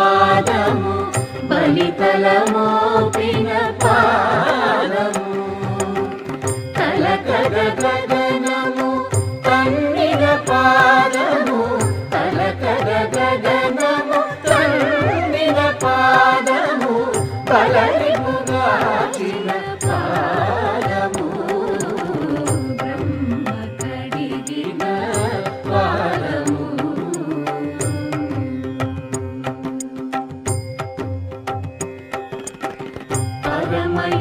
పాదము బలితలమోపిన పాదము కలకద గగనము కన్నిన పాదము కలకద గగనము కన్నిన పాదము కలరిపుగాచిన పాదము బ్రహ్మ కడిగిన పాదము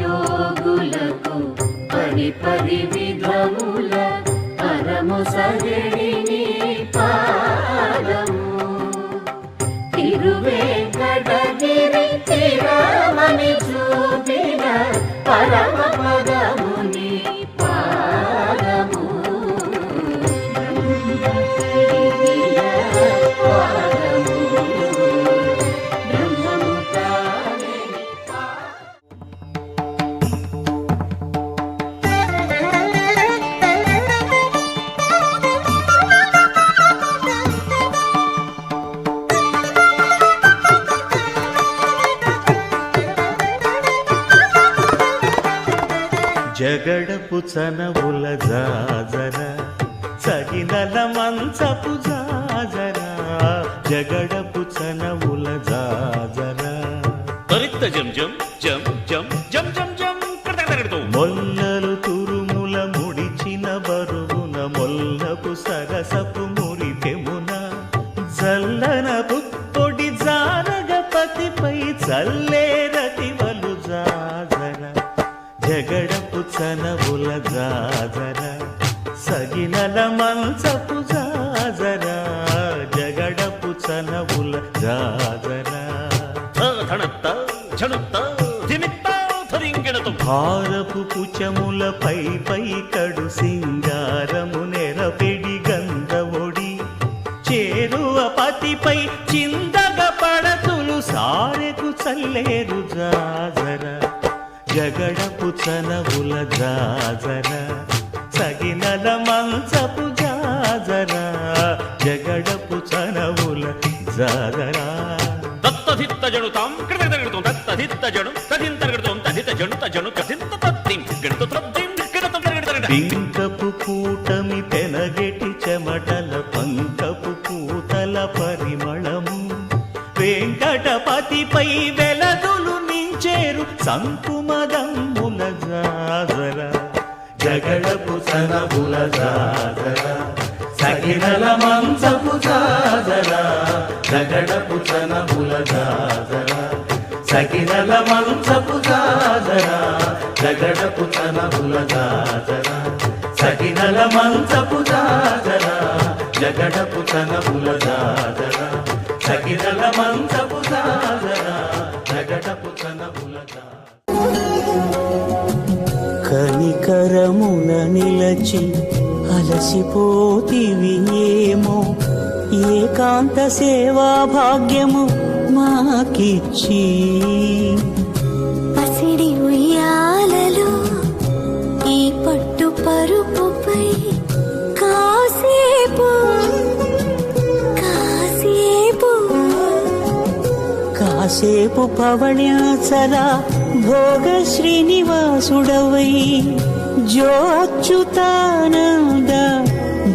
పరమయోగులకు పరి విధముల పరము సగడిని పాదము తిరువేంకటగిరి తిరమని చూపిన పరమ పదముని పాదము బ్రహ్మ కడిగిన పాదము బ్రహ్మము తానే జగడపు చనవుల జాజర సగినల మంచపు జాజర జగడపు చనవుల జాజర తరిత్త జం జం జం జం జం జం జం కడతగడతో మొల్లలు తురుముల ముడిచిన బరువున మొల్లపు సరసపు మురిపెమున జల్లన పుప్పొడి జానగపతిపై చల్లేరతివలు జాజర జగడపు చనవుల జాజర సగినల మంచపు జాజర జగడపు చనవుల జాజర ధణత్త ఝణుత్త ధిమిత్త ధరింగిణతో భారపు పుచముల పై కడు సింగారము నెరపెడి గంధవొడి చేరువ పతిపై చిందగ పడతులు సారెకు చల్లేరు జాజర జగడపు చనవుల జాజర సగినల మంచపు జాజర జగడపు చనవుల జాజర దత్తధిత్త జణుతాం కడతగడతో దత్తధిత్త జణు తదింతగడతో తదిత జణు తజణు కథింత తత్తిం గణిత త్రద్దిం గణిత తరగడతగడ పింకపు కూటమి పెనగెటి చెమటల పంకపు పూతల పరిమళము వెంకటపతిపై వెలదులు నించేరు సంకుమదమ్ముల జాజర జగడపు చనవుల జాజర సగినల మంచపు జాజర జగడపు చనవుల జాజర సగినల మంచపు జాజర జగడపు చనవుల జాజర సగినల మంచపు జాజర జగడపు చనవుల జాజర సగినల మంచపు జాజర జగడపు చనవుల జాజర కనికరమున నిలచి అలసిపోతివి ఏమో ఏకాంత సేవా భాగ్యము మాకిచ్చి పసిడి ఉయ్యాలలో ఈ పట్టు పరుపుపై కాసేపు కాసేపు కాసేపు పవణ్యాచల భోగ శ్రీనివాసుడవై జో అచ్యుతానంద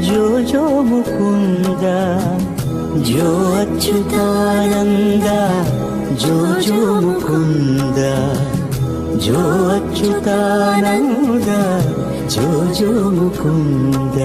జో జో ముకుంద జో అచ్యుతానంద జో జో ముకుంద జో అచ్యుతానంద జో జో ముకుంద